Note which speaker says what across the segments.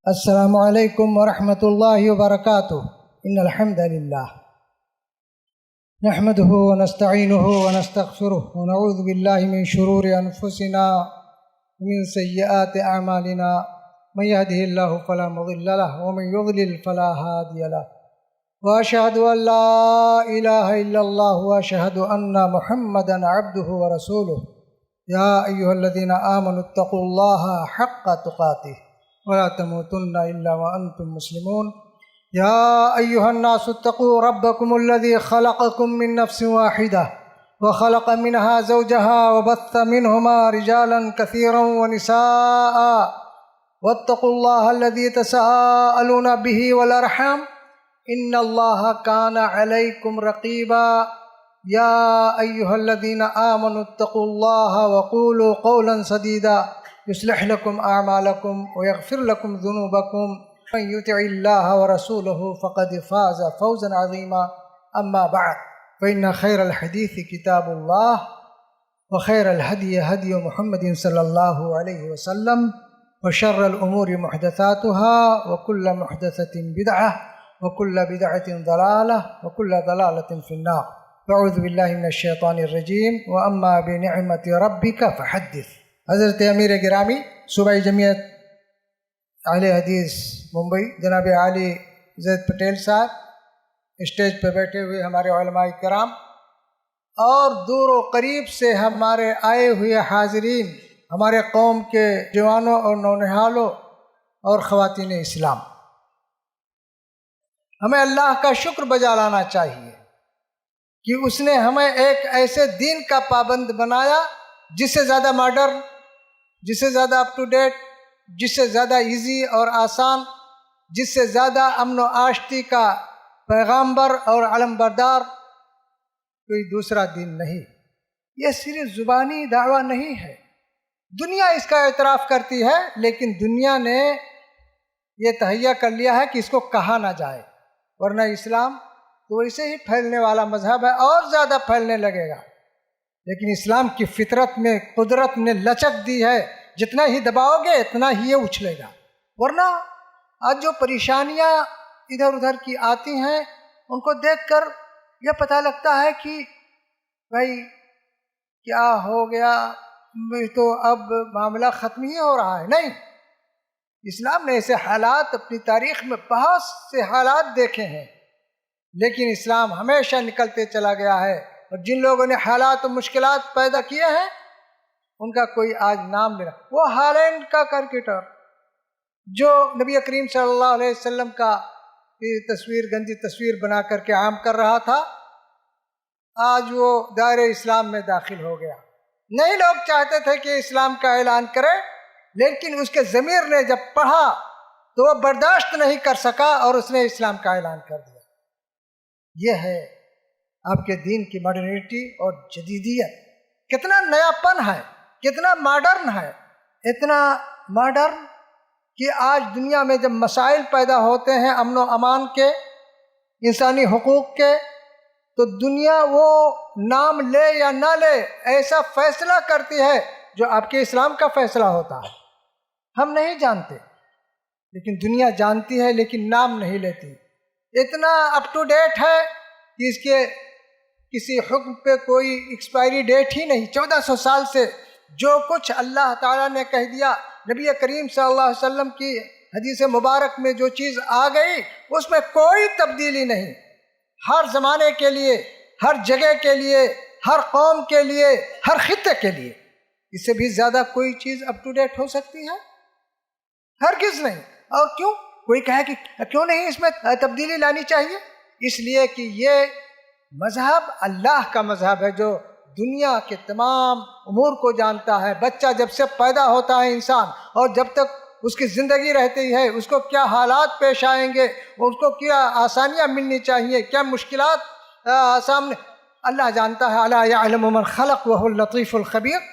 Speaker 1: السلام علیکم ورحمۃ اللہ وبرکاتہ۔ ان الحمد للہ نحمده ونستعینه ونستغفره ونعوذ باللہ من شرور انفسنا ومن سیئات اعمالنا، من يهده اللہ فلا مضل له ومن يضلل فلا هادی له، واشهد ان لا الہ الا اللہ واشهد ان محمدا عبده ورسولہ۔ یا ایھا الذین آمنوا اتقوا اللہ حق تقاتہ ولا تموتن الا وانتم مسلمون۔ یا ایھا الناس اتقوا ربکم الذی خلقکم من نفس واحدہ وخلق منها زوجها وبث منہما رجالا کثیرا ونساء واتقوا اللہ الذی تساءلون به والارحام ان اللہ کان علیکم رقیبا۔ یا ایھا الذین آمنوا اتقوا اللہ وقولوا قولا سدیدا يصلح لكم أعمالكم ويغفر لكم ذنوبكم، من يطع الله ورسوله فقد فاز فوزا عظيما۔ أما بعد فإن خير الحديث كتاب الله وخير الهدي هدي محمد صلى الله عليه وسلم وشر الأمور محدثاتها وكل محدثة بدعة وكل بدعة ضلالة وكل ضلالة في النار۔ أعوذ بالله من الشيطان الرجيم۔ وأما بنعمة ربك فحدث۔ حضرت امیر گرامی صوبائی جمعیت اہل حدیث ممبئی جناب علی زید پٹیل صاحب، اسٹیج پہ بیٹھے ہوئے ہمارے علماء کرام اور دور و قریب سے ہمارے آئے ہوئے حاضرین، ہمارے قوم کے جوانوں اور نونہالوں اور خواتین اسلام، ہمیں اللہ کا شکر بجا لانا چاہیے کہ اس نے ہمیں ایک ایسے دین کا پابند بنایا جس سے زیادہ ماڈرن، جس سے زیادہ اپ ٹو ڈیٹ، جس سے زیادہ ایزی اور آسان، جس سے زیادہ امن و آشتی کا پیغامبر اور علم بردار کوئی دوسرا دین نہیں۔ یہ صرف زبانی دعویٰ نہیں ہے، دنیا اس کا اعتراف کرتی ہے، لیکن دنیا نے یہ تہیہ کر لیا ہے کہ اس کو کہا نہ جائے، ورنہ اسلام تو ویسے ہی پھیلنے والا مذہب ہے اور زیادہ پھیلنے لگے گا۔ لیکن اسلام کی فطرت میں قدرت نے لچک دی ہے، جتنا ہی دباؤ گے اتنا ہی یہ اچھلے گا۔ ورنہ آج جو پریشانیاں ادھر ادھر کی آتی ہیں ان کو دیکھ کر یہ پتہ لگتا ہے کہ بھائی کیا ہو گیا، تو اب معاملہ ختم ہی ہو رہا ہے۔ نہیں، اسلام نے ایسے حالات اپنی تاریخ میں بہت سے حالات دیکھے ہیں، لیکن اسلام ہمیشہ نکلتے چلا گیا ہے، اور جن لوگوں نے حالات و مشکلات پیدا کیے ہیں ان کا کوئی آج نام لینا۔ وہ ہالینڈ کا کرکٹر جو نبی کریم صلی اللہ علیہ وسلم کا تصویر، گندی تصویر بنا کر کے عام کر رہا تھا، آج وہ دائرہ اسلام میں داخل ہو گیا۔ نہیں، لوگ چاہتے تھے کہ اسلام کا اعلان کرے، لیکن اس کے ضمیر نے جب پڑھا تو وہ برداشت نہیں کر سکا اور اس نے اسلام کا اعلان کر دیا۔ یہ ہے آپ کے دین کی ماڈرنٹی اور جدیدیت، کتنا نیا پن ہے، کتنا ماڈرن ہے، اتنا ماڈرن کہ آج دنیا میں جب مسائل پیدا ہوتے ہیں امن و امان کے، انسانی حقوق کے، تو دنیا وہ نام لے یا نہ لے ایسا فیصلہ کرتی ہے جو آپ کے اسلام کا فیصلہ ہوتا ہے۔ ہم نہیں جانتے، لیکن دنیا جانتی ہے، لیکن نام نہیں لیتی۔ اتنا اپ ٹو ڈیٹ ہے کہ اس کے کسی حکم پہ کوئی ایکسپائری ڈیٹ ہی نہیں۔ 1400 سال سے جو کچھ اللہ تعالیٰ نے کہہ دیا، نبی کریم صلی اللہ علیہ وسلم کی حدیث مبارک میں جو چیز آ گئی اس میں کوئی تبدیلی نہیں۔ ہر زمانے کے لیے، ہر جگہ کے لیے، ہر قوم کے لیے، ہر خطے کے لیے، اس سے بھی زیادہ کوئی چیز اپ ٹو ڈیٹ ہو سکتی ہے؟ ہرگز نہیں۔ اور کیوں؟ کوئی کہے کہ کیوں نہیں اس میں تبدیلی لانی چاہیے؟ اس لیے کہ یہ مذہب اللہ کا مذہب ہے جو دنیا کے تمام امور کو جانتا ہے۔ بچہ جب سے پیدا ہوتا ہے انسان، اور جب تک اس کی زندگی رہتی ہے، اس کو کیا حالات پیش آئیں گے، اس کو کیا آسانیاں ملنی چاہیے، کیا مشکلات سامنے، اللہ جانتا ہے۔ الا یعلم من خلق وهو اللطیف الخبیر۔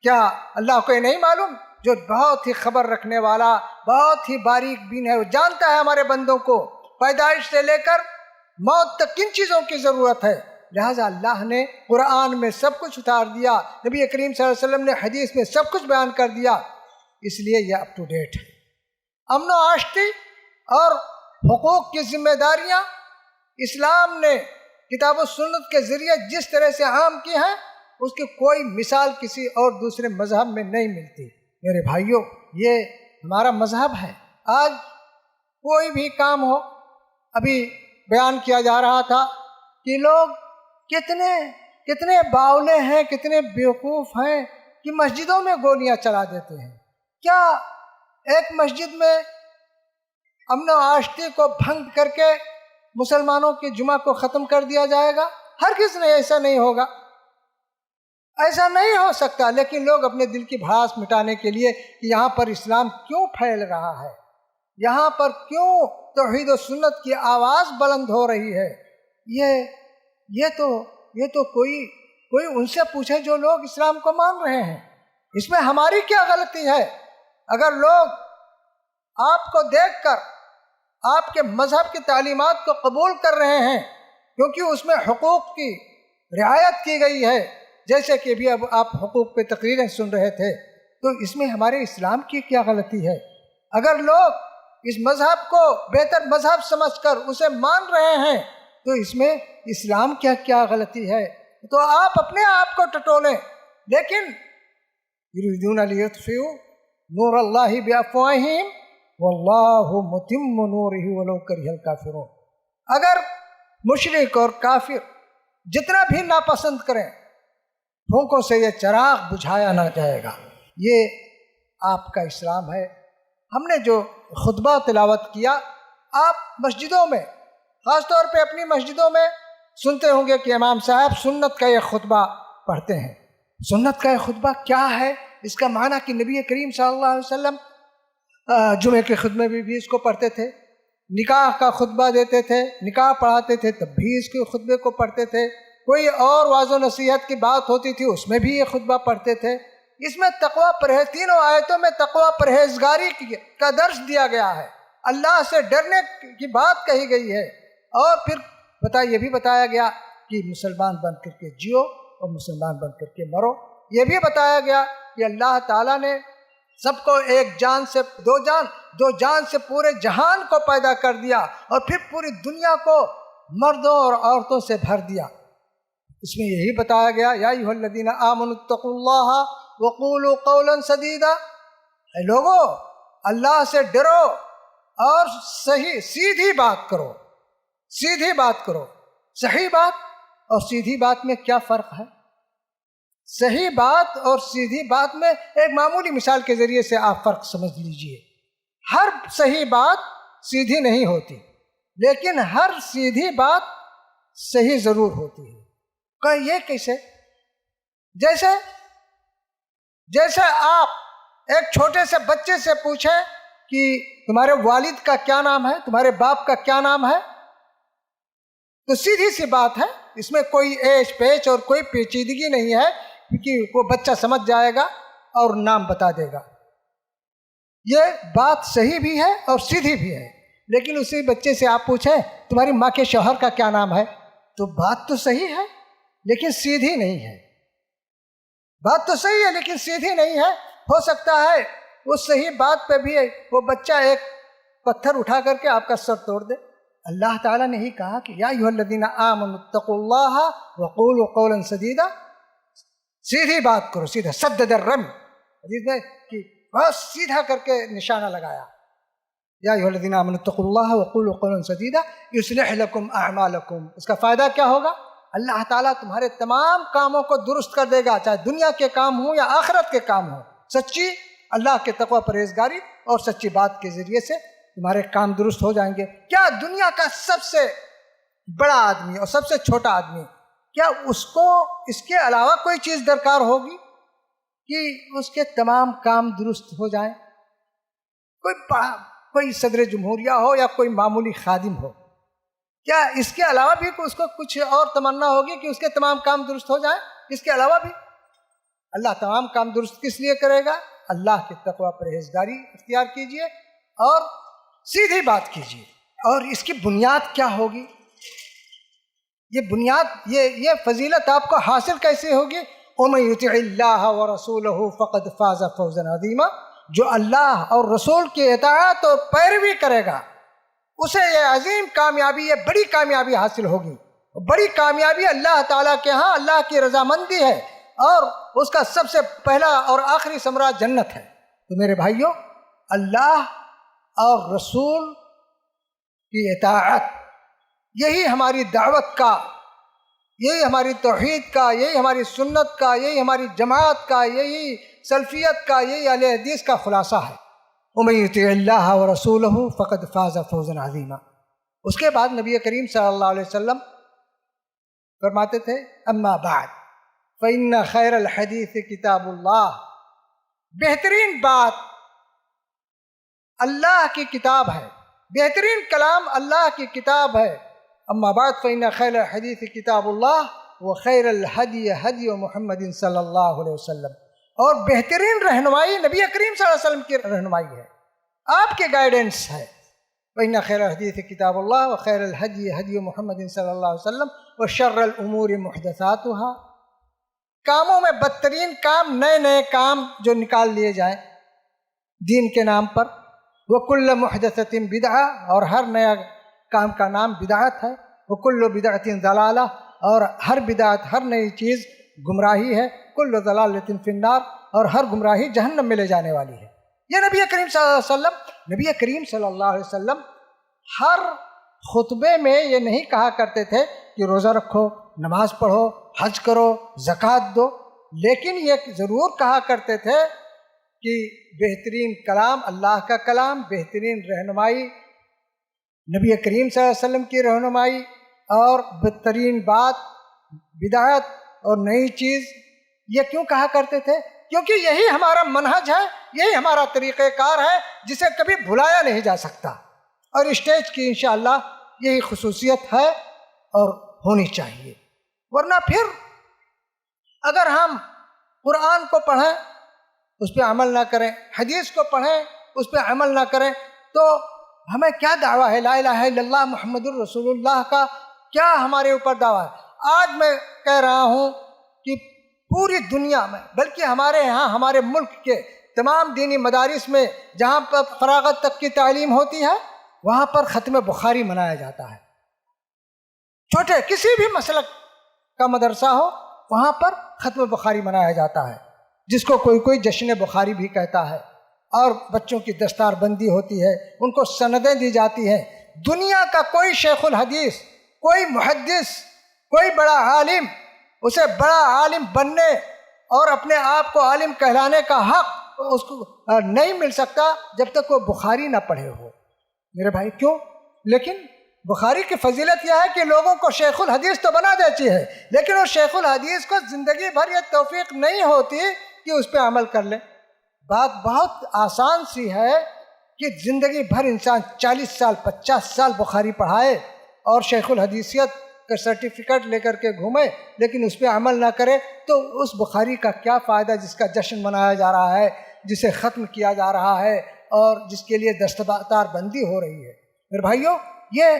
Speaker 1: کیا اللہ کو یہ نہیں معلوم جو بہت ہی خبر رکھنے والا، بہت ہی باریک بین ہے، وہ جانتا ہے ہمارے بندوں کو پیدائش سے لے کر موت تک کن چیزوں کی ضرورت ہے۔ لہٰذا اللہ نے قرآن میں سب کچھ اتار دیا، نبی کریم صلی اللہ علیہ وسلم نے حدیث میں سب کچھ بیان کر دیا، اس لیے یہ اپ ٹو ڈیٹ ہے۔ امن و آشتی اور حقوق کی ذمہ داریاں اسلام نے کتاب و سنت کے ذریعے جس طرح سے عام کی ہیں اس کی کوئی مثال کسی اور دوسرے مذہب میں نہیں ملتی۔ میرے بھائیوں، یہ ہمارا مذہب ہے۔ آج کوئی بھی کام ہو، ابھی بیان کیا جا رہا تھا کہ لوگ کتنے باولے ہیں، کتنے بیوقوف ہیں کہ مسجدوں میں گولیاں چلا دیتے ہیں۔ کیا ایک مسجد میں امن و آشتی کو بھنگ کر کے مسلمانوں کے جمعہ کو ختم کر دیا جائے گا؟ ہرگز نہیں، ایسا نہیں ہوگا، ایسا نہیں ہو سکتا۔ لیکن لوگ اپنے دل کی بھڑاس مٹانے کے لیے کہ یہاں پر اسلام کیوں پھیل رہا ہے، یہاں پر کیوں توحید و سنت کی آواز بلند ہو رہی ہے، یہ تو کوئی ان سے پوچھے جو لوگ اسلام کو مان رہے ہیں، اس میں ہماری کیا غلطی ہے؟ اگر لوگ آپ کو دیکھ کر آپ کے مذہب کی تعلیمات کو قبول کر رہے ہیں کیونکہ اس میں حقوق کی رعایت کی گئی ہے، جیسے کہ ابھی اب آپ حقوق پہ تقریریں سن رہے تھے، تو اس میں ہمارے اسلام کی کیا غلطی ہے؟ اگر لوگ اس مذہب کو بہتر مذہب سمجھ کر اسے مان رہے ہیں تو اس میں اسلام کیا غلطی ہے؟ تو آپ اپنے آپ کو ٹٹولیں۔ لیکن یریدون لیطفئوا نور اللہ بافواہہم واللہ متم نورہ ولو کرہ الکافرون۔ اگر مشرک اور کافر جتنا بھی ناپسند کریں، پھونکوں سے یہ چراغ بجھایا نہ جائے گا۔ یہ آپ کا اسلام ہے۔ ہم نے جو خطبہ تلاوت کیا، آپ مسجدوں میں، خاص طور پہ اپنی مسجدوں میں سنتے ہوں گے کہ امام صاحب سنت کا یہ خطبہ پڑھتے ہیں۔ سنت کا یہ خطبہ کیا ہے؟ اس کا معنی کہ نبی کریم صلی اللہ علیہ وسلم جمعے کے خطبے میں بھی اس کو پڑھتے تھے، نکاح کا خطبہ دیتے تھے، نکاح پڑھاتے تھے تب بھی اس کے خطبے کو پڑھتے تھے، کوئی اور واعظ و نصیحت کی بات ہوتی تھی اس میں بھی یہ خطبہ پڑھتے تھے۔ اس میں تقویٰ پرہیز، تینوں آیتوں میں تقویٰ پرہیزگاری کا درس دیا گیا ہے، اللہ سے ڈرنے کی بات کہی گئی ہے، اور پھر یہ بھی بتایا گیا کہ مسلمان بن کر کے جیو اور مسلمان بن کر کے مرو۔ یہ بھی بتایا گیا کہ اللہ تعالیٰ نے سب کو ایک جان سے دو جان سے پورے جہان کو پیدا کر دیا اور پھر پوری دنیا کو مردوں اور عورتوں سے بھر دیا۔ اس میں یہی بتایا گیا یا ایھا الذین آمنوا اتقوا اللہ وقولوا قولا سدیدا، اے لوگو اللہ سے ڈرو اور سیدھی بات کرو، سیدھی بات کرو۔ صحیح بات اور سیدھی بات میں کیا فرق ہے؟ صحیح بات اور سیدھی بات میں ایک معمولی مثال کے ذریعے سے آپ فرق سمجھ لیجئے۔ ہر صحیح بات سیدھی نہیں ہوتی، لیکن ہر سیدھی بات صحیح ضرور ہوتی ہے۔ کہ یہ کیسے؟ جیسے آپ ایک چھوٹے سے بچے سے پوچھیں کہ تمہارے والد کا کیا نام ہے، تمہارے باپ کا کیا نام ہے، تو سیدھی سی بات ہے، اس میں کوئی ایش پیچ اور کوئی پیچیدگی نہیں ہے، کیونکہ وہ بچہ سمجھ جائے گا اور نام بتا دے گا۔ یہ بات صحیح بھی ہے اور سیدھی بھی ہے۔ لیکن اسی بچے سے آپ پوچھیں تمہاری ماں کے شوہر کا کیا نام ہے، تو بات تو صحیح ہے لیکن سیدھی نہیں ہے۔ بات تو صحیح ہے لیکن سیدھی نہیں ہے۔ ہو سکتا ہے اس صحیح بات پہ بھی وہ بچہ ایک پتھر اٹھا کر کے آپ کا سر توڑ دے۔ اللہ تعالیٰ نے ہی کہا کہ یا ایھا الذین آمنوا اتقوا اللہ وقولوا قولا سدیدا، سیدھی بات کرو، سیدھا سدد الرمی، حدیث میں کہ بہت سیدھا کر کے نشانہ لگایا۔ یا ایھا الذین آمنوا اتقوا اللہ وقولوا قولا سدیدا یصلح لکم اعمالکم۔ اس کا فائدہ کیا ہوگا؟ اللہ تعالیٰ تمہارے تمام کاموں کو درست کر دے گا، چاہے دنیا کے کام ہوں یا آخرت کے کام ہوں۔ سچی اللہ کے تقوی پرہیزگاری اور سچی بات کے ذریعے سے تمہارے کام درست ہو جائیں گے۔ کیا دنیا کا سب سے بڑا آدمی اور سب سے چھوٹا آدمی، کیا اس کو اس کے علاوہ کوئی چیز درکار ہوگی کہ اس کے تمام کام درست ہو جائیں؟ کوئی صدر جمہوریہ ہو یا کوئی معمولی خادم ہو، کیا اس کے علاوہ بھی اس کو کچھ اور تمنا ہوگی کہ اس کے تمام کام درست ہو جائیں؟ اس کے علاوہ بھی اللہ تمام کام درست کس لیے کرے گا؟ اللہ کے تقوی پرہیزگاری اختیار کیجئے اور سیدھی بات کیجئے۔ اور اس کی بنیاد کیا ہوگی؟ یہ بنیاد، یہ فضیلت آپ کو حاصل کیسے ہوگی؟ وَمَن یُطِعِ اللَّهَ وَرَسُولَهُ فَقَدْ فَازَ فَوْزًا عَظِیمًا۔ جو اللہ اور رسول کی اطاعت اور پیروی کرے گا اسے یہ عظیم کامیابی، یہ بڑی کامیابی حاصل ہوگی۔ بڑی کامیابی اللہ تعالیٰ کے ہاں اللہ کی رضامندی ہے، اور اس کا سب سے پہلا اور آخری ثمرہ جنت ہے۔ تو میرے بھائیوں، اللہ اور رسول کی اطاعت، یہی ہماری دعوت کا، یہی ہماری توحید کا، یہی ہماری سنت کا، یہی ہماری جماعت کا، یہی سلفیت کا، یہی اہل حدیث کا خلاصہ ہے۔ وَمَن يُطِعِ اللَّهَ وَرَسُولَهُ فَقَدْ فَازَ فَوْزًا عَظِيمًا۔ اس کے بعد نبی کریم صلی اللہ علیہ وسلم فرماتے تھے اما بعد فإن خیر الحدیث کتاب اللہ، بہترین بات اللہ کی کتاب ہے، بہترین کلام اللہ کی کتاب ہے۔ اما بعد فإن خیر الحدیث کتاب اللہ وخیر الہدی ہدی محمد صلی اللہ علیہ وسلم، اور بہترین رہنمائی نبی کریم صلی اللہ علیہ وسلم کی رہنمائی ہے، آپ کے گائیڈنس ہے۔ وَإِنَّ خَيْرَ الْحَدِيثِ كِتَابُ اللَّهِ وَخَيْرَ الْهَدْيِ هَدْيُ مُحَمَّدٍ صلی اللہ علیہ وسلم وَشَرَّ الْأُمُورِ مُحْدَثَاتُهَا، کاموں میں بدترین کام، نئے نئے کام جو نکال لیے جائیں دین کے نام پر، وَكُلَّ مُحْدَثَةٍ بِدْعَةٍ، اور ہر نیا کام کا نام بدعت ہے، وَكُلُّ بِدْعَةٍ ضَلَالَةٍ، اور ہر بدعت، ہر نئی چیز گمراہی ہے، کل ضلالۃ فی النار، اور ہر گمراہی جہنم میں لے جانے والی ہے۔ یہ نبی کریم صلی اللہ علیہ وسلم، نبی کریم صلی اللہ علیہ وسلم ہر خطبے میں یہ نہیں کہا کرتے تھے کہ روزہ رکھو، نماز پڑھو، حج کرو، زکوٰۃ دو، لیکن یہ ضرور کہا کرتے تھے کہ بہترین کلام اللہ کا کلام، بہترین رہنمائی نبی کریم صلی اللہ علیہ وسلم کی رہنمائی، اور بدترین بات بدعت اور نئی چیز۔ یہ کیوں کہا کرتے تھے؟ کیونکہ یہی ہمارا منہج ہے، یہی ہمارا طریقہ کار ہے جسے کبھی بھلایا نہیں جا سکتا، اور اسٹیج کی انشاءاللہ یہی خصوصیت ہے اور ہونی چاہیے۔ ورنہ پھر اگر ہم قرآن کو پڑھیں اس پہ عمل نہ کریں، حدیث کو پڑھیں اس پہ عمل نہ کریں، تو ہمیں کیا دعویٰ ہے لا الہ الا اللہ محمد الرسول اللہ کا؟ کیا ہمارے اوپر دعویٰ ہے؟ آج میں کہہ رہا ہوں کہ پوری دنیا میں، بلکہ ہمارے یہاں ہمارے ملک کے تمام دینی مدارس میں جہاں پر فراغت تک کی تعلیم ہوتی ہے وہاں پر ختم بخاری منایا جاتا ہے۔ چھوٹے کسی بھی مسلک کا مدرسہ ہو وہاں پر ختم بخاری منایا جاتا ہے، جس کو کوئی جشن بخاری بھی کہتا ہے، اور بچوں کی دستار بندی ہوتی ہے، ان کو سندیں دی جاتی ہیں۔ دنیا کا کوئی شیخ الحدیث، کوئی محدث، کوئی بڑا عالم، اسے بڑا عالم بننے اور اپنے آپ کو عالم کہلانے کا حق اس کو نہیں مل سکتا جب تک وہ بخاری نہ پڑھے ہو۔ میرے بھائی کیوں؟ لیکن بخاری کی فضیلت یہ ہے کہ لوگوں کو شیخ الحدیث تو بنا دیتی ہے، لیکن اس شیخ الحدیث کو زندگی بھر یہ توفیق نہیں ہوتی کہ اس پہ عمل کر لے۔ بات بہت آسان سی ہے کہ زندگی بھر انسان 40 سال 50 سال بخاری پڑھائے اور شیخ الحدیثیت کا سرٹیفکیٹ لے کر کے گھومے، لیکن اس پہ عمل نہ کرے، تو اس بخاری کا کیا فائدہ جس کا جشن منایا جا رہا ہے، جسے ختم کیا جا رہا ہے، اور جس کے لیے دستار بندی ہو رہی ہے۔ میرے بھائیوں، یہ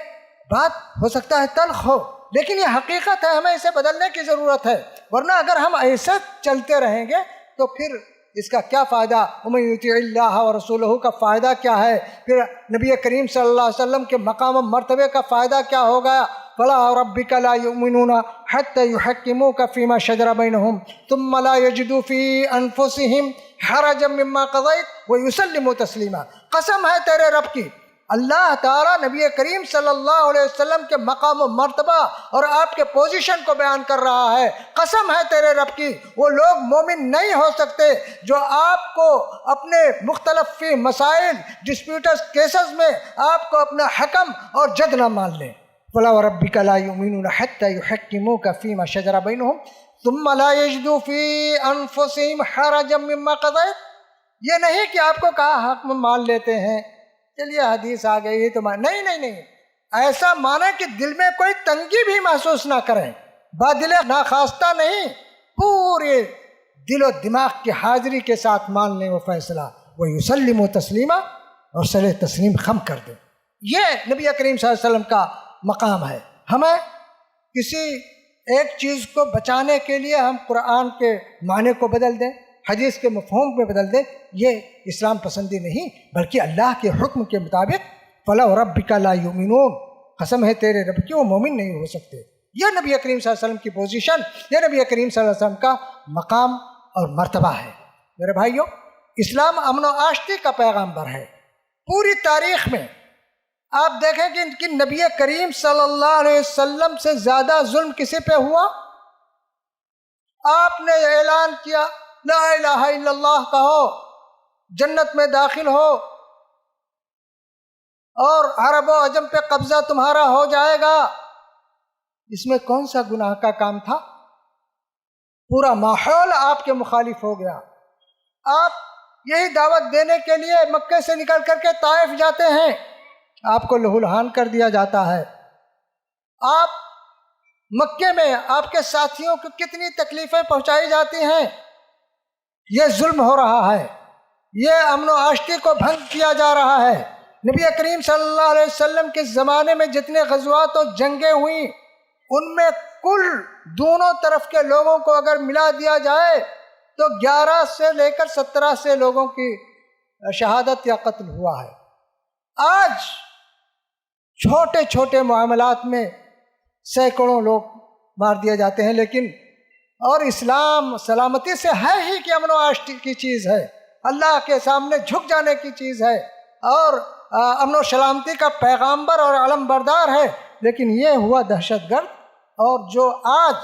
Speaker 1: بات ہو سکتا ہے تلخ ہو، لیکن یہ حقیقت ہے، ہمیں اسے بدلنے کی ضرورت ہے، ورنہ اگر ہم ایسے چلتے رہیں گے تو پھر اس کا کیا فائدہ؟ وَمَن يُطِعِ اللَّهَ وَرَسُولَهُ کا فائدہ کیا ہے؟ پھر نبی کریم صلی اللہ علیہ وسلم کے مقام و مرتبے کا فائدہ کیا ہوگا؟ فَلَا رَبِّكَ لَا يُؤْمِنُونَ حَتَّى يُحَكِّمُوكَ فِي مَا شَجَرَ بَيْنَهُمْ ثُمَّ لَا يَجِدُوا فِي أَنفُسِهِمْ حَرَجًا مِّمَّا قَضَيْتَ وَيُسَلِّمُوا تَسْلِيمًا۔ قسم ہے تیرے رب کی، اللہ تعالیٰ نبی کریم صلی اللہ علیہ وسلم کے مقام و مرتبہ اور آپ کے پوزیشن کو بیان کر رہا ہے۔ قسم ہے تیرے رب کی، وہ لوگ مومن نہیں ہو سکتے جو آپ کو اپنے مختلف فی مسائل ڈسپیوٹس کیسز میں آپ کو اپنا حکم اور جج نہ مان لیں۔ فَلَا وَرَبِّكَ لَا يُؤْمِنُونَ حَتَّى يُحَكِّمُوكَ فِي مَا شَجَرَ بَيْنَهُمْ ثُمَّ لَا يَجِدُوا فِي أَنفُسِهِمْ حَرَجًا مِّمَّا قَضَيْتَ۔ یہ نہیں کہ آپ کو کہا حق میں مان لیتے ہیں، چلیے حدیث آ گئی تو نہیں، ایسا مانے کہ دل میں کوئی تنگی بھی محسوس نہ کریں، بادل ناخواستہ نہیں، پورے دل و دماغ کی حاضری کے ساتھ مان لیں وہ فیصلہ، وہ یسلموا تسلیما، اور صلح تسلیم خم کر دیں۔ یہ نبی کریم صلی اللہ علیہ وسلم کا مقام ہے۔ ہمیں کسی ایک چیز کو بچانے کے لیے ہم قرآن کے معنی کو بدل دیں، حدیث کے مفہوم میں بدل دے، یہ اسلام پسندی نہیں، بلکہ اللہ کے حکم کے مطابق فَلَا وَرَبِّكَ لَا يُؤْمِنُونَ، قسم ہے تیرے رب کی، وہ مومن نہیں ہو سکتے۔ یہ نبی کریم صلی اللہ علیہ وسلم کی پوزیشن، یہ نبی کریم صلی اللہ علیہ وسلم کا مقام اور مرتبہ ہے۔ میرے بھائیوں، اسلام امن و آشتی کا پیغامبر ہے۔ پوری تاریخ میں آپ دیکھیں کہ نبی کریم صلی اللہ علیہ وسلم سے زیادہ ظلم کسی پہ ہوا؟ آپ نے اعلان کیا لا الہ الا اللہ کہو، جنت میں داخل ہو، اور عرب و عجم پہ قبضہ تمہارا ہو جائے گا۔ اس میں کون سا گناہ کا کام تھا؟ پورا ماحول آپ کے مخالف ہو گیا۔ آپ یہی دعوت دینے کے لیے مکے سے نکل کر کے طائف جاتے ہیں، آپ کو لہو لہان کر دیا جاتا ہے۔ آپ مکے میں آپ کے ساتھیوں کو کتنی تکلیفیں پہنچائی جاتی ہیں، یہ ظلم ہو رہا ہے، یہ امن و آشتی کو بھنگ کیا جا رہا ہے۔ نبی کریم صلی اللہ علیہ وسلم کے زمانے میں جتنے غزوات اور جنگیں ہوئیں، ان میں کل دونوں طرف کے لوگوں کو اگر ملا دیا جائے تو 11 سے لے کر 17 سے لوگوں کی شہادت یا قتل ہوا ہے۔ آج چھوٹے چھوٹے معاملات میں سینکڑوں لوگ مار دیے جاتے ہیں، لیکن اور اسلام سلامتی سے ہے ہی کہ امن و آشتی کی چیز ہے، اللہ کے سامنے جھک جانے کی چیز ہے، اور امن و سلامتی کا پیغامبر اور علم بردار ہے، لیکن یہ ہوا دہشت گرد، اور جو آج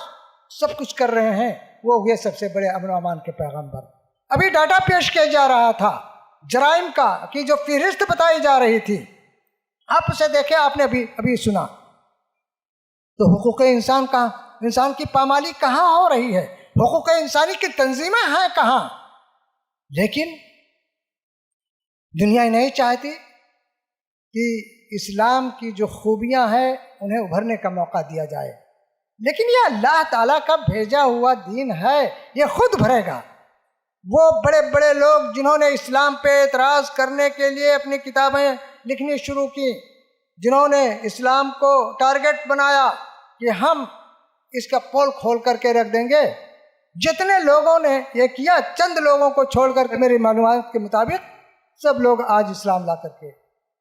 Speaker 1: سب کچھ کر رہے ہیں وہ ہوئے سب سے بڑے امن و امان کے پیغامبر۔ ابھی ڈاٹا پیش کیا جا رہا تھا جرائم کا، کہ جو فہرست بتائی جا رہی تھی، آپ اسے دیکھیں، آپ نے ابھی سنا، تو حقوق انسان کا، انسان کی پامالی کہاں ہو رہی ہے، حقوق انسانی کی تنظیمیں ہیں کہاں؟ لیکن دنیا نہیں چاہتی کہ اسلام کی جو خوبیاں ہیں انہیں ابھرنے کا موقع دیا جائے، لیکن یہ اللہ تعالیٰ کا بھیجا ہوا دین ہے، یہ خود بھرے گا۔ وہ بڑے بڑے لوگ جنہوں نے اسلام پہ اعتراض کرنے کے لیے اپنی کتابیں لکھنی شروع کی، جنہوں نے اسلام کو ٹارگٹ بنایا کہ ہم اس کا پول کھول کر کے رکھ دیں گے، جتنے لوگوں نے یہ کیا، چند لوگوں کو چھوڑ کر کے میری معلومات کے مطابق سب لوگ آج اسلام لا کر کے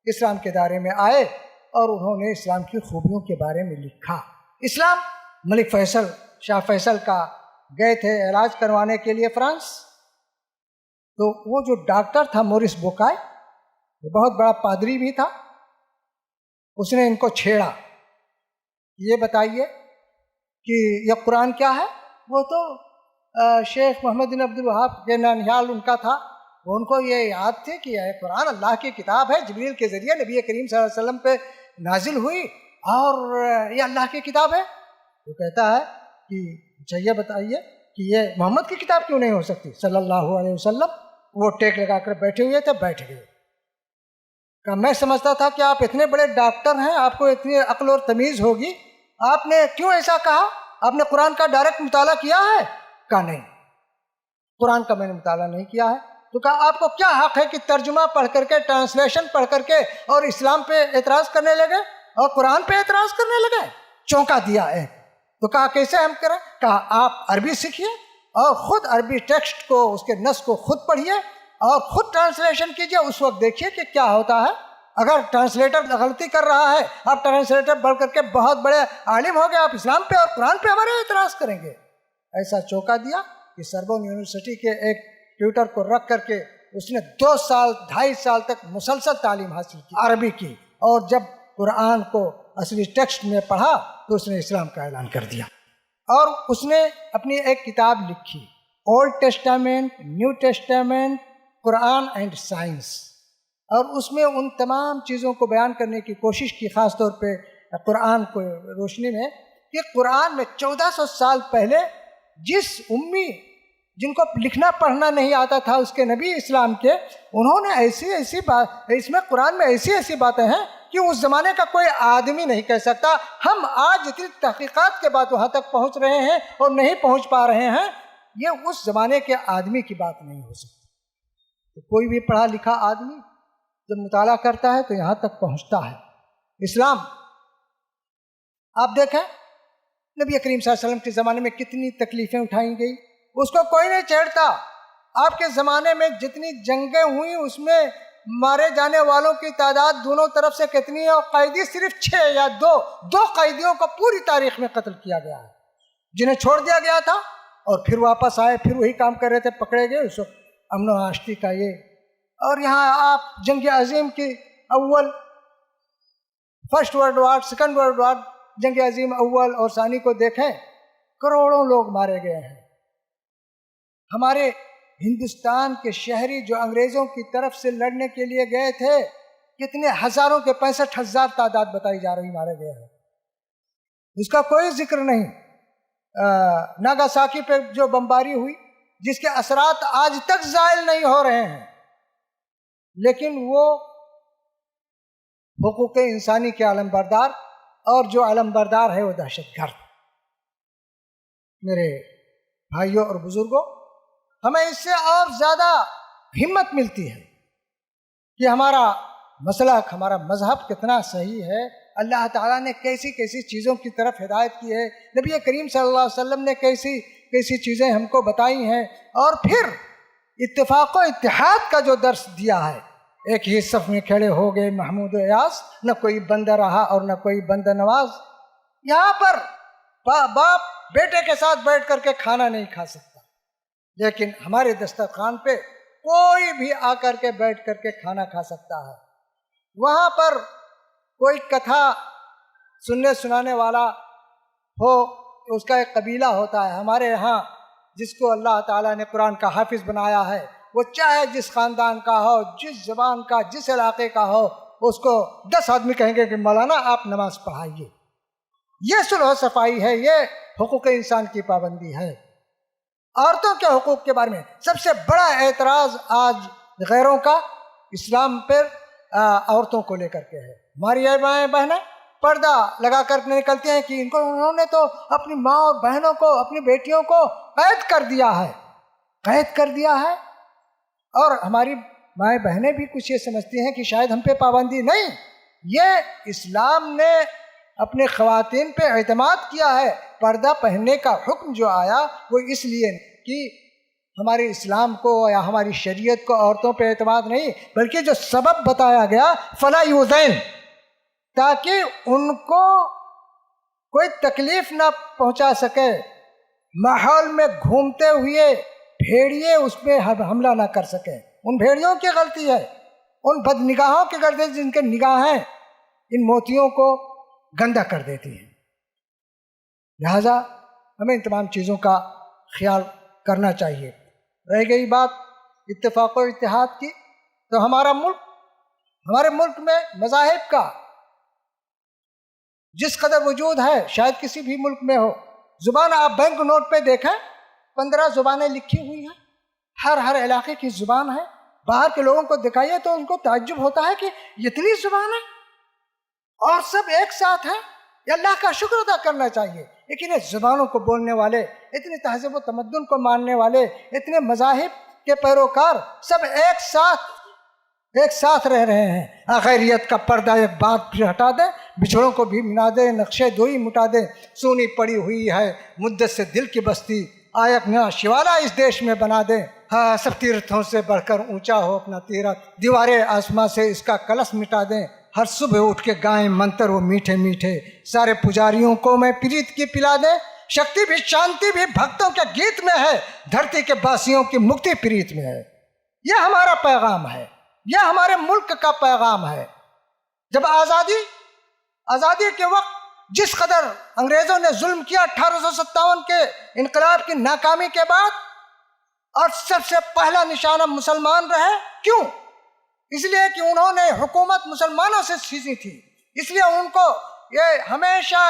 Speaker 1: اسلام کے دائرے میں آئے، اور انہوں نے اسلام کی خوبیوں کے بارے میں لکھا۔ اسلام ملک فیصل، شاہ فیصل کا گئے تھے علاج کروانے کے لیے فرانس، تو وہ جو ڈاکٹر تھا مورس بوکائے، وہ بہت بڑا پادری بھی تھا، اس نے ان کو چھیڑا، یہ بتائیے کہ یہ قرآن کیا ہے؟ وہ تو شیخ محمد بن عبد الوہاب کے نانیال ان کا تھا، وہ ان کو یہ یاد تھی کہ یہ قرآن اللہ کی کتاب ہے، جبریل کے ذریعے نبی کریم صلی اللہ علیہ وسلم پہ نازل ہوئی، اور یہ اللہ کی کتاب ہے۔ وہ کہتا ہے کہ اچھا یہ بتائیے کہ یہ محمد کی کتاب کیوں نہیں ہو سکتی صلی اللہ علیہ وسلم؟ وہ ٹیک لگا کر بیٹھے ہوئے تھے، بیٹھ گئے۔ کہ میں سمجھتا تھا کہ آپ اتنے بڑے ڈاکٹر ہیں، آپ کو اتنی عقل اور تمیز ہوگی، آپ نے کیوں ایسا کہا؟ آپ نے قرآن کا ڈائریکٹ مطالعہ کیا ہے؟ کہا نہیں، قرآن کا میں نے مطالعہ نہیں کیا ہے۔ تو کہا آپ کو کیا حق ہے کہ ترجمہ پڑھ کر کے، ٹرانسلیشن پڑھ کر کے اور اسلام پہ اعتراض کرنے لگے اور قرآن پہ اعتراض کرنے لگے؟ چونکا دیا ہے۔ تو کہا کیسے ہم کریں؟ کہا آپ عربی سیکھیے اور خود عربی ٹیکسٹ کو، اس کے نص کو خود پڑھیے اور خود ٹرانسلیشن کیجیے، اس وقت دیکھیے کہ کیا ہوتا ہے۔ اگر ٹرانسلیٹر غلطی کر رہا ہے، آپ ٹرانسلیٹر پڑھ کر کے بہت بڑے عالم ہو گئے، آپ اسلام پہ اور قرآن پہ ہمارے اعتراض کریں گے؟ ایسا چوکا دیا کہ سربون یونیورسٹی کے ایک ٹیوٹر کو رکھ کر کے اس نے 2 سال 2.5 سال تک مسلسل تعلیم حاصل کی عربی کی، اور جب قرآن کو اصلی ٹیکسٹ میں پڑھا تو اس نے اسلام کا اعلان کر دیا، اور اس نے اپنی ایک کتاب لکھی، old Testament, new Testament, Quran and science, اور اس میں ان تمام چیزوں کو بیان کرنے کی کوشش کی، خاص طور پہ قرآن کو روشنی میں، کہ قرآن میں 1400 سال پہلے جس امی جن کو لکھنا پڑھنا نہیں آتا تھا، اس کے نبی اسلام کے، انہوں نے ایسی بات، اس میں قرآن میں ایسی باتیں ہیں کہ اس زمانے کا کوئی آدمی نہیں کہہ سکتا۔ ہم آج اتنی تحقیقات کے بعد وہاں تک پہنچ رہے ہیں اور نہیں پہنچ پا رہے ہیں، یہ اس زمانے کے آدمی کی بات نہیں ہو سکتی۔ تو کوئی بھی پڑھا لکھا آدمی جب مطالعہ کرتا ہے تو یہاں تک پہنچتا ہے۔ اسلام آپ دیکھیں نبی کریم صلی اللہ علیہ وسلم کے زمانے میں کتنی تکلیفیں اٹھائی گئی، اس کو کوئی نہیں چھیڑتا، آپ کے زمانے میں جتنی جنگیں ہوئی اس میں مارے جانے والوں کی تعداد دونوں طرف سے کتنی ہے؟ اور قیدی صرف 6 یا 2 قیدیوں کو پوری تاریخ میں قتل کیا گیا ہے، جنہیں چھوڑ دیا گیا تھا اور پھر واپس آئے، پھر وہی کام کر رہے تھے، پکڑے گئے اس وقت امن و آشتی کا یہ۔ اور یہاں آپ جنگ عظیم کی اول، first world war, second world war, جنگ عظیم اول اور ثانی کو دیکھیں، کروڑوں لوگ مارے گئے ہیں۔ ہمارے ہندوستان کے شہری جو انگریزوں کی طرف سے لڑنے کے لیے گئے تھے، کتنے ہزاروں کے 65,000 تعداد بتائی جا رہی مارے گئے ہیں، اس کا کوئی ذکر نہیں۔ ناگاساکی پہ جو بمباری ہوئی جس کے اثرات آج تک زائل نہیں ہو رہے ہیں، لیکن وہ حقوق انسانی کے علم بردار، اور جو علم بردار ہے وہ دہشت گرد۔ میرے بھائیوں اور بزرگوں، ہمیں اس سے اور زیادہ ہمت ملتی ہے کہ ہمارا مسلک، ہمارا مذہب کتنا صحیح ہے، اللہ تعالیٰ نے کیسی کیسی چیزوں کی طرف ہدایت کی ہے، نبی کریم صلی اللہ علیہ وسلم نے کیسی کیسی چیزیں ہم کو بتائی ہیں، اور پھر اتفاق و اتحاد کا جو درس دیا ہے۔ ایک ہی صف میں کھڑے ہو گئے محمود و ایاز، نہ کوئی بندہ رہا اور نہ کوئی بندہ نواز۔ یہاں پر باپ بیٹے کے ساتھ بیٹھ کر کے کھانا نہیں کھا سکتا، لیکن ہمارے دسترخوان پہ کوئی بھی آ کر کے بیٹھ کر کے کھانا کھا سکتا ہے۔ وہاں پر کوئی کتھا سننے سنانے والا ہو، اس کا ایک قبیلہ ہوتا ہے۔ ہمارے یہاں جس کو اللہ تعالیٰ نے قرآن کا حافظ بنایا ہے، وہ چاہے جس خاندان کا ہو، جس زبان کا، جس علاقے کا ہو، اس کو 10 آدمی کہیں گے کہ مولانا آپ نماز پڑھائیے۔ یہ صلح و صفائی ہے، یہ حقوق انسان کی پابندی ہے۔ عورتوں کے حقوق کے بارے میں سب سے بڑا اعتراض آج غیروں کا اسلام پر عورتوں کو لے کر کے ہے۔ ہماری مائیں بہنیں پردہ لگا کر نکلتی ہیں کہ انہوں نے تو اپنی ماں اور بہنوں کو، اپنی بیٹیوں کو قید کر دیا ہے، قید کر دیا ہے۔ اور ہماری مائیں بہنیں بھی کچھ یہ سمجھتی ہیں کہ شاید ہم پہ پابندی نہیں۔ یہ اسلام نے اپنے خواتین پہ اعتماد کیا ہے۔ پردہ پہننے کا حکم جو آیا وہ اس لیے کہ ہمارے اسلام کو یا ہماری شریعت کو عورتوں پہ اعتماد نہیں، بلکہ جو سبب بتایا گیا فلا یؤذین، تاکہ ان کو کوئی تکلیف نہ پہنچا سکے، ماحول میں گھومتے ہوئے بھیڑیے اس پہ حملہ نہ کر سکیں۔ ان بھیڑیوں کی غلطی ہے، ان بد نگاہوں کی غلطی ہے جن کے نگاہیں ان موتیوں کو گندا کر دیتی ہیں۔ لہذا ہمیں ان تمام چیزوں کا خیال کرنا چاہیے۔ رہ گئی بات اتفاق و اتحاد کی، تو ہمارے ملک میں مذاہب کا جس قدر وجود ہے شاید کسی بھی ملک میں ہو۔ زبان آپ بینک نوٹ پہ دیکھیں، 15 زبانیں لکھی ہوئی ہیں، ہر علاقے کی زبان ہے۔ باہر کے لوگوں کو دکھائیے تو ان کو تعجب ہوتا ہے کہ اتنی زبانیں اور سب ایک ساتھ ہیں۔ یہ اللہ کا شکر ادا کرنا چاہیے، لیکن اس زبانوں کو بولنے والے، اتنی تہذیب و تمدن کو ماننے والے، اتنے مذاہب کے پیروکار سب ایک ساتھ رہ رہے ہیں۔ خیریت کا پردہ ایک بات پھر ہٹا دیں، بچھڑوں کو بھی منا دیں، نقشے دوئی مٹا دیں، سونی پڑی ہوئی ہے مدت سے دل کی بستی، آیک نیا شوالا اس دیش میں بنا دیں۔ ہاں، سب تیرتھوں سے بڑھ کر اونچا ہو اپنا تیرتھ، دیوارے آسماں سے اس کا کلش مٹا دیں۔ ہر صبح اٹھ کے گائیں منتر وہ میٹھے میٹھے، سارے پجاریوں کو میں پریت کی پلا دیں۔ شکتی بھی شانتی بھی بھکتوں کے گیت میں ہے، دھرتی کے باسیوں کی مکتی پریت میں ہے۔ یہ ہمارا پیغام ہے، یہ ہمارے ملک کا پیغام ہے۔ جب آزادی کے وقت جس قدر انگریزوں نے ظلم کیا 1857 کے انقلاب کی ناکامی کے بعد، اور سب سے پہلا نشانہ مسلمان رہے۔ کیوں؟ اس لیے کہ انہوں نے حکومت مسلمانوں سے سیزی تھی، اس لیے ان کو یہ ہمیشہ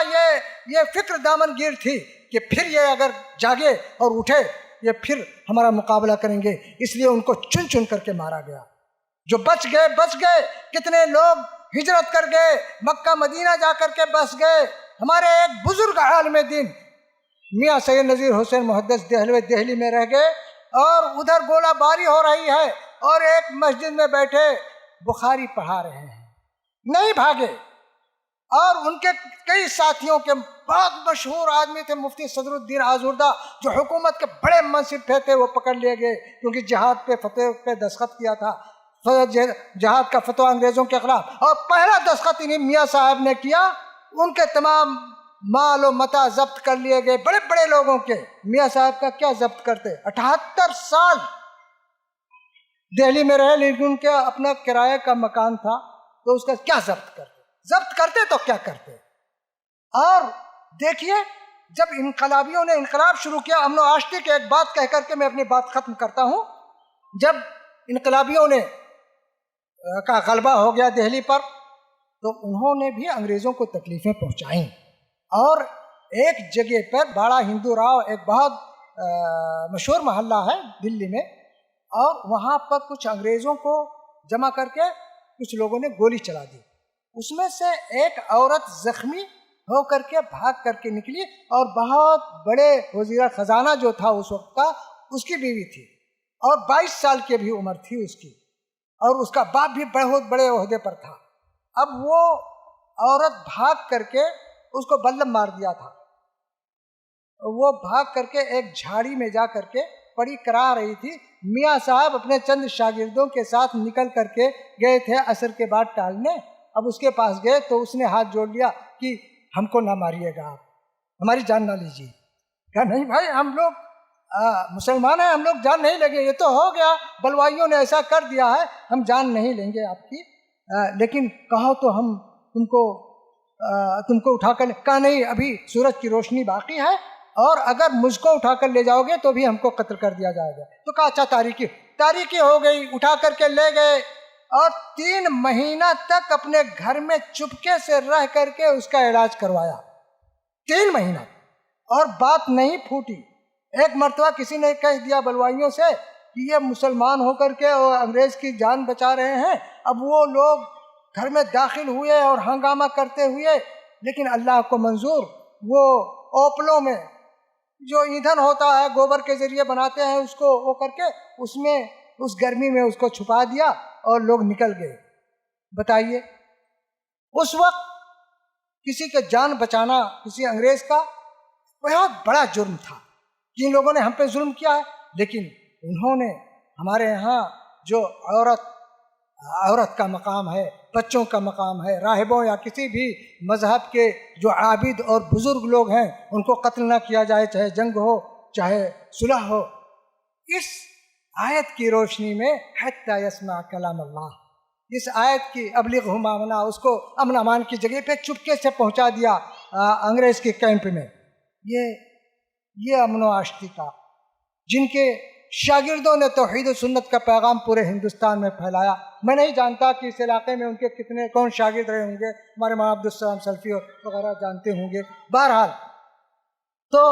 Speaker 1: یہ فکر دامن گیر تھی کہ پھر یہ اگر جاگے اور اٹھے یہ پھر ہمارا مقابلہ کریں گے، اس لیے ان کو چن چن کر کے مارا گیا۔ جو بچ گئے، کتنے لوگ ہجرت کر گئے، مکہ مدینہ جا کر کے بس گئے۔ ہمارے ایک بزرگ عالم دین میاں سید نذیر حسین محدث دہلوی دہلی میں رہ گئے، اور ادھر گولہ باری ہو رہی ہے اور ایک مسجد میں بیٹھے بخاری پڑھا رہے ہیں، نہیں بھاگے، اور ان کے کئی ساتھیوں کے بہت مشہور آدمی تھے مفتی صدر الدین آزردہ، جو حکومت کے بڑے منصب پہ تھے، وہ پکڑ لیے گئے کیونکہ جہاد پہ فتح پہ دستخط کیا تھا، جہاد کا فتویٰ انگریزوں کے خلاف، اور پہلا دستخط انہیں میاں صاحب نے کیا۔ ان کے تمام مال و متاع ضبط کر لیے گئے، بڑے بڑے لوگوں کے۔ میاں صاحب کا کیا ضبط کرتے؟ 78 سال دہلی میں رہے، لیکن ان کا اپنا کرایہ کا مکان تھا، تو اس کا کیا ضبط کرتے؟ ضبط کرتے تو کیا کرتے؟ اور دیکھیے، جب انقلابیوں نے انقلاب شروع کیا، امن و آشتی کی ایک بات کہہ کر کے میں اپنی بات ختم کرتا ہوں۔ جب انقلابیوں نے کا غلبہ ہو گیا دہلی پر، تو انہوں نے بھی انگریزوں کو تکلیفیں پہنچائیں، اور ایک جگہ پر باڑا ہندو راؤ، ایک بہت مشہور محلہ ہے دلی میں، اور وہاں پر کچھ انگریزوں کو جمع کر کے کچھ لوگوں نے گولی چلا دی۔ اس میں سے ایک عورت زخمی ہو کر کے بھاگ کر کے نکلی، اور بہت بڑے وزیر خزانہ جو تھا اس وقت کا، اس کی بیوی تھی، اور 22 سال کی بھی عمر تھی اس کی، اور اس کا باپ بھی بہت بڑے عہدے پر تھا۔ اب وہ عورت بھاگ کر کے اس کو بلم مار دیا تھا، وہ بھاگ کر کے ایک جھاڑی میں جا کر کے پڑی کرا رہی تھی۔ میاں صاحب اپنے چند شاگردوں کے ساتھ نکل کر کے گئے تھے عصر کے بعد ٹالنے۔ اب اس کے پاس گئے تو اس نے ہاتھ جوڑ لیا کہ ہم کو نہ ماریے گا، آپ ہماری جان نہ لیجیے۔ کہا نہیں بھائی، ہم لوگ مسلمان ہیں، ہم لوگ جان نہیں لیں گے، یہ تو ہو گیا، بلوائیوں نے ایسا کر دیا ہے، ہم جان نہیں لیں گے آپ کی، لیکن کہو تو ہم تم کو اٹھا کر کہا نہیں، ابھی سورج کی روشنی باقی ہے، اور اگر مجھ کو اٹھا کر لے جاؤ گے تو بھی ہم کو قتل کر دیا جائے گا۔ تو کہا اچھا، تاریکی ہو گئی، اٹھا کر کے لے گئے، اور 3 مہینہ تک اپنے گھر میں چپکے سے رہ کر کے اس کا علاج کروایا، 3 مہینہ، اور بات نہیں پھوٹی۔ ایک مرتبہ کسی نے کہہ دیا بلوائیوں سے کہ یہ مسلمان ہو کر کے اور انگریز کی جان بچا رہے ہیں۔ اب وہ لوگ گھر میں داخل ہوئے اور ہنگامہ کرتے ہوئے، لیکن اللہ کو منظور، وہ اوپلوں میں جو ایندھن ہوتا ہے گوبر کے ذریعے بناتے ہیں، اس کو وہ کر کے اس میں اس گرمی میں اس کو چھپا دیا، اور لوگ نکل گئے۔ بتائیے، اس وقت کسی کے جان بچانا کسی انگریز کا بہت بڑا جرم تھا۔ جن لوگوں نے ہم پہ ظلم کیا ہے، لیکن انہوں نے ہمارے یہاں جو عورت کا مقام ہے، بچوں کا مقام ہے، راہبوں یا کسی بھی مذہب کے جو عابد اور بزرگ لوگ ہیں، ان کو قتل نہ کیا جائے، چاہے جنگ ہو چاہے صلح ہو۔ اس آیت کی روشنی میں حتی یسمع کلام اللہ، اس آیت کی ابلغہ ما منا، اس کو امن امان کی جگہ پہ چپکے سے پہنچا دیا انگریز کے کیمپ میں۔ یہ امن و آشتی کا، جن کے شاگردوں نے توحید و سنت کا پیغام پورے ہندوستان میں پھیلایا۔ میں نہیں جانتا کہ اس علاقے میں ان کے کون شاگرد رہے ہوں گے، ہمارے مولانا عبدالسلام سلفی وغیرہ جانتے ہوں گے۔ بہرحال تو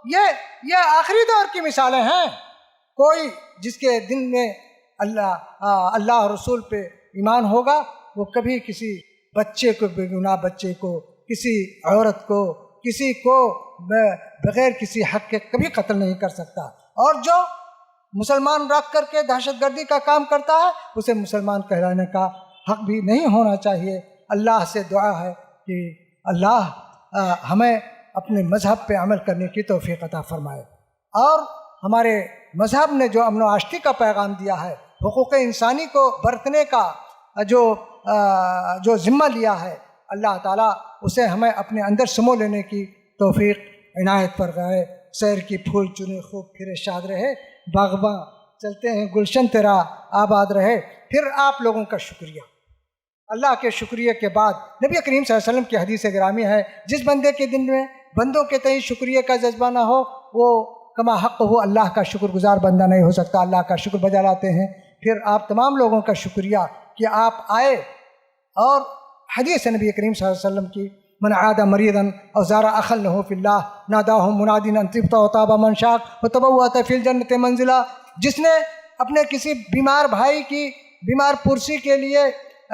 Speaker 1: یہ آخری دور کی مثالیں ہیں۔ کوئی جس کے دل میں اللہ اور رسول پہ ایمان ہوگا، وہ کبھی کسی بچے کو، بے گناہ بچے کو، کسی عورت کو، کسی کو بغیر کسی حق کے کبھی قتل نہیں کر سکتا۔ اور جو مسلمان رکھ کر کے دہشت گردی کا کام کرتا ہے، اسے مسلمان کہلانے کا حق بھی نہیں ہونا چاہیے۔ اللہ سے دعا ہے کہ اللہ ہمیں اپنے مذہب پہ عمل کرنے کی توفیق عطا فرمائے، اور ہمارے مذہب نے جو امن و آشتی کا پیغام دیا ہے، حقوق انسانی کو برتنے کا جو ذمہ لیا ہے، اللہ تعالیٰ اسے ہمیں اپنے اندر سمو لینے کی توفیق عنایت پر گئے۔ سیر کی پھول چنے خوب پھرے شاد رہے، باغباں چلتے ہیں گلشن تیرا آباد رہے۔ پھر آپ لوگوں کا شکریہ، اللہ کے شکریہ کے بعد نبی کریم صلی اللہ علیہ وسلم کی حدیث گرامی ہے، جس بندے کے دل میں بندوں کے تئیں شکریہ کا جذبہ نہ ہو، وہ کما حق ہو اللہ کا شکر گزار بندہ نہیں ہو سکتا۔ اللہ کا شکر بجا لاتے ہیں۔ پھر آپ تمام لوگوں کا شکریہ کہ آپ آئے، اور حدیث نبی کریم صلی اللہ علیہ وسلم کی، من عاد مریضا او زار اخا له فی اللہ ناداہ مناد ان طبت وطاب منشاک وتبوأت فی الجنۃ منزلا۔ جس نے اپنے کسی بیمار بھائی کی بیمار پرسی کے لیے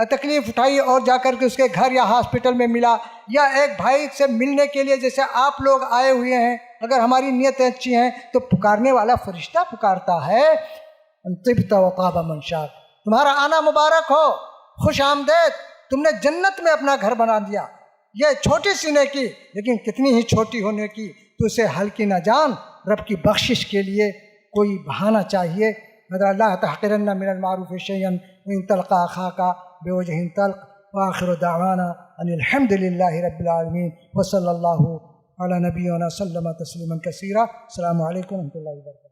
Speaker 1: تکلیف اٹھائی اور جا کر کے اس کے گھر یا ہاسپٹل میں ملا، یا ایک بھائی سے ملنے کے لیے جیسے آپ لوگ آئے ہوئے ہیں، اگر ہماری نیتیں اچھی ہیں تو پکارنے والا فرشتہ پکارتا ہے، طبت وطاب منشاک، تمہارا آنا مبارک ہو، خوش آمدید، تم نے جنت میں اپنا گھر بنا دیا۔ یہ چھوٹی سی نیکی لیکن کتنی ہی چھوٹی ہونے کی تو اسے ہلکی نہ جان، رب کی بخشش کے لیے کوئی بہانہ چاہیے۔ مگر لا تحقرن من المعروف شیئا وان تلقى اخاك بوجه طلق، واخر دعوانا ان الحمد لله رب العالمین وصلی اللہ علی نبینا وسلم تسلیما کثیرا۔ السلام علیکم ورحمۃ اللہ وبرکاتہ۔